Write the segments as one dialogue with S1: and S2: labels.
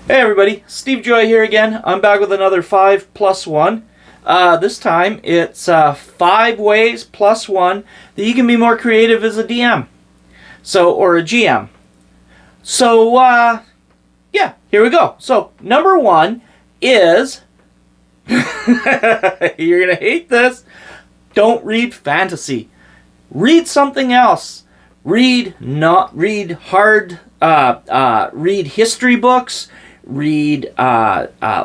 S1: Hey everybody, Steve Joy here again. I'm back with another 5 plus 1. This time it's 5 ways plus 1 that you can be more creative as a DM. Or a GM. Yeah, here we go. So, number 1 is, you're going to hate this, don't read fantasy. Read something else. Read history books. Read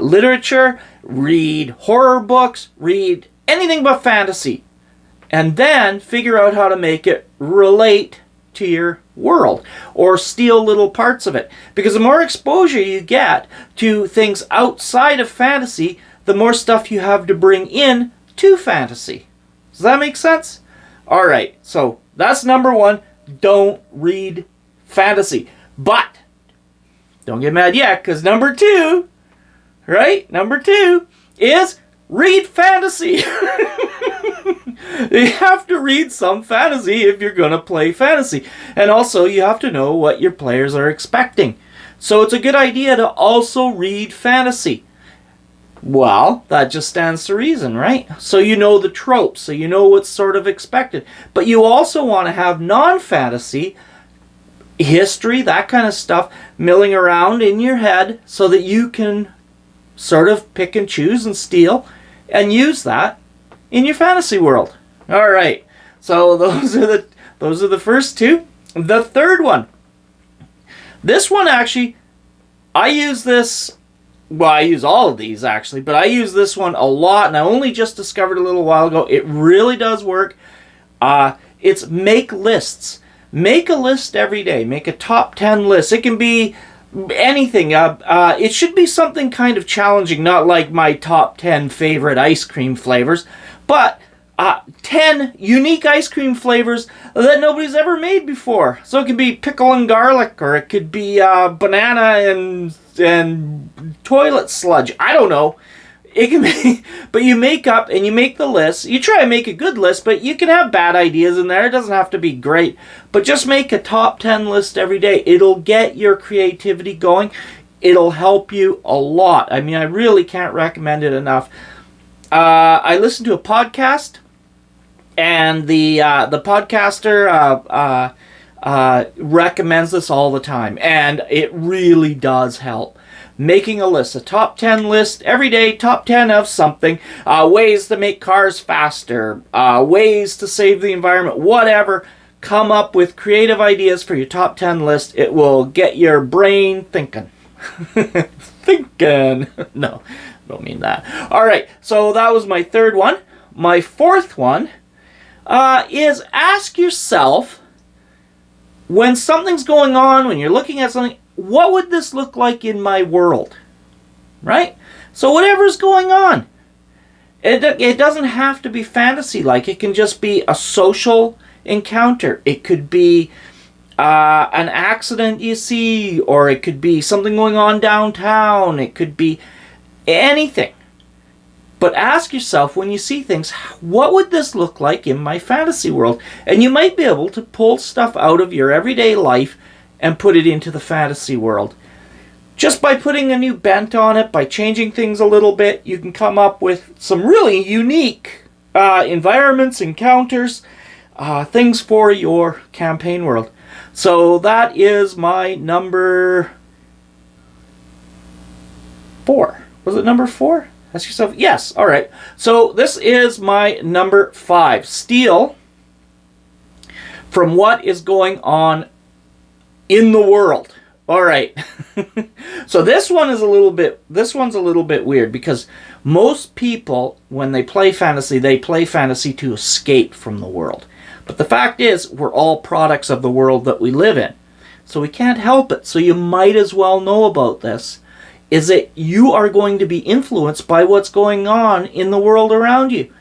S1: literature, read horror books, read anything but fantasy. And then figure out how to make it relate to your world or steal little parts of it. Because the more exposure you get to things outside of fantasy, the more stuff you have to bring in to fantasy. Does that make sense? Alright, so that's number 1. Don't read fantasy. But don't get mad yet, because number 2, right? Number 2 is read fantasy. You have to read some fantasy if you're going to play fantasy. And also, you have to know what your players are expecting. So it's a good idea to also read fantasy. Well, that just stands to reason, right? So you know the tropes, so you know what's sort of expected. But you also want to have non-fantasy history, that kind of stuff, milling around in your head so that you can sort of pick and choose and steal and use that in your fantasy world. All right, so those are the first 2. The third one, this one actually, I use all of these actually, but I use this one a lot, and I only just discovered a little while ago. It really does work. It's make lists. Make a list every day. Make a top 10 list. It can be anything. It should be something kind of challenging, not like my top 10 favorite ice cream flavors, but 10 unique ice cream flavors that nobody's ever made before. So it could be pickle and garlic, or it could be banana and toilet sludge. I don't know. It can be, but you make up and you make the list. You try to make a good list, but you can have bad ideas in there. It doesn't have to be great. But just make a top 10 list every day. It'll get your creativity going. It'll help you a lot. I mean, I really can't recommend it enough. I listened to a podcast, and the podcaster recommends this all the time, and it really does help. Making a list, a top 10 list every day, top 10 of something, ways to make cars faster, ways to save the environment, whatever. Come up with creative ideas for your top 10 list. It will get your brain thinking. Thinking. No, don't mean that. All right, so that was my third one. My fourth one is ask yourself, when something's going on, when you're looking at something, what would this look like in my world? Right? So whatever's going on. It doesn't have to be fantasy-like. It can just be a social encounter. It could be an accident you see, or it could be something going on downtown. It could be anything. But ask yourself, when you see things, what would this look like in my fantasy world? And you might be able to pull stuff out of your everyday life and put it into the fantasy world. Just by putting a new bent on it, by changing things a little bit, you can come up with some really unique environments, encounters, things for your campaign world. So that is my number 4. Was it number 4? Ask yourself. Yes, all right. So this is my number 5. Steal from what is going on in the world. All right. So this one's a little bit weird, because most people, when they play fantasy to escape from the world. But the fact is, we're all products of the world that we live in. So we can't help it. So you might as well know about this, is that you are going to be influenced by what's going on in the world around you.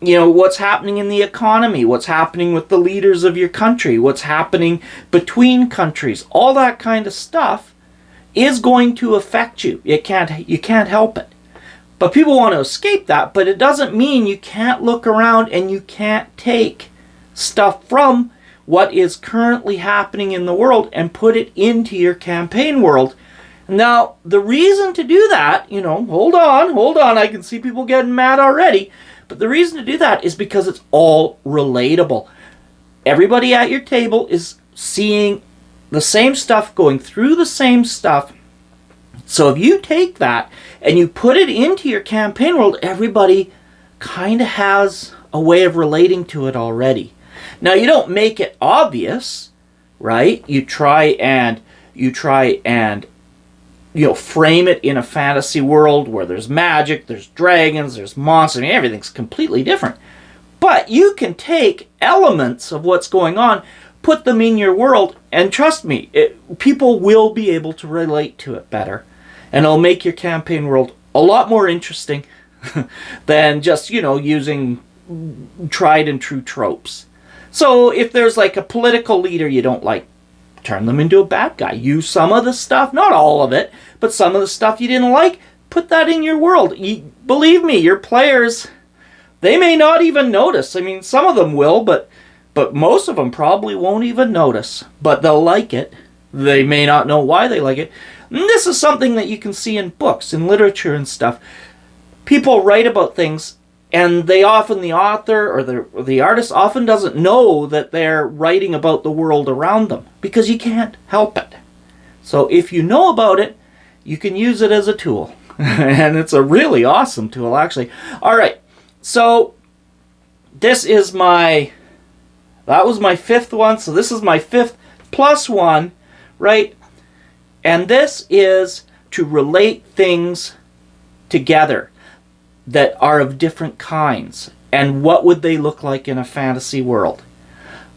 S1: You know, what's happening in the economy, what's happening with the leaders of your country, what's happening between countries, all that kind of stuff is going to affect you. You can't help it. But people want to escape that, but it doesn't mean you can't look around and you can't take stuff from what is currently happening in the world and put it into your campaign world. Now, the reason to do that, hold on, I can see people getting mad already. But the reason to do that is because it's all relatable. Everybody at your table is seeing the same stuff, going through the same stuff. So if you take that and you put it into your campaign world, everybody kind of has a way of relating to it already. Now, you don't make it obvious, right? You try and frame it in a fantasy world where there's magic, there's dragons, there's monsters, everything's completely different. But you can take elements of what's going on, put them in your world, and trust me, people will be able to relate to it better. And it'll make your campaign world a lot more interesting than just, using tried and true tropes. So if there's like a political leader you don't like, turn them into a bad guy. Use some of the stuff, not all of it, but some of the stuff you didn't like, put that in your world. Believe me, your players, they may not even notice. I mean, some of them will, but most of them probably won't even notice. But they'll like it. They may not know why they like it. And this is something that you can see in books, in literature and stuff. People write about things, and the author or the artist often doesn't know that they're writing about the world around them, because you can't help it. So if you know about it, you can use it as a tool. And it's a really awesome tool, actually. All right, so that was my fifth one, so this is my fifth plus one, right? And this is to relate things together that are of different kinds. And what would they look like in a fantasy world?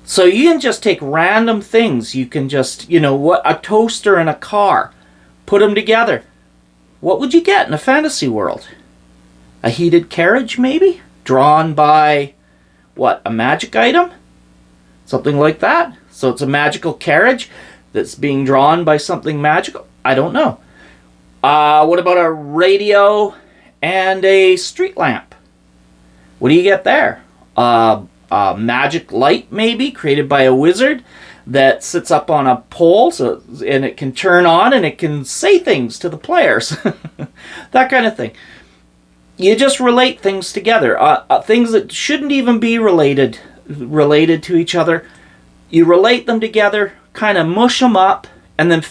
S1: So you can just take random things. You can just, a toaster and a car. Put them together. What would you get in a fantasy world? A heated carriage, maybe? Drawn by, a magic item? Something like that. So it's a magical carriage that's being drawn by something magical. I don't know. What about a radio and a street lamp? What do you get there? A magic light, maybe, created by a wizard that sits up on a pole, and it can turn on and it can say things to the players. That kind of thing. You just relate things together. Things that shouldn't even be related to each other. You relate them together, kind of mush them up, and then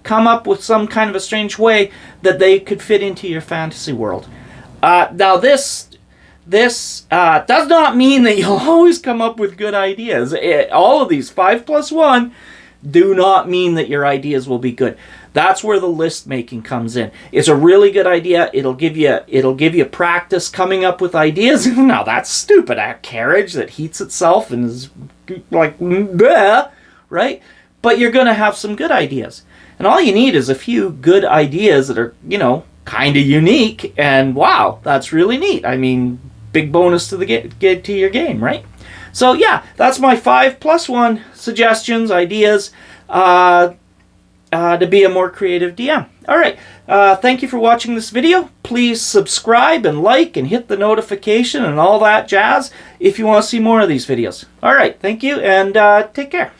S1: come up with some kind of a strange way that they could fit into your fantasy world. Now this does not mean that you'll always come up with good ideas. All of these 5+1 do not mean that your ideas will be good. That's where the list making comes in. It's a really good idea. It'll give you practice coming up with ideas. Now that's stupid. A carriage that heats itself and is like, bleh, right? But you're going to have some good ideas. And all you need is a few good ideas that are, kind of unique. And wow, that's really neat. I mean, big bonus to to your game, right? So yeah, that's my 5+1 suggestions, ideas to be a more creative DM. All right, thank you for watching this video. Please subscribe and like and hit the notification and all that jazz if you want to see more of these videos. All right, thank you, and take care.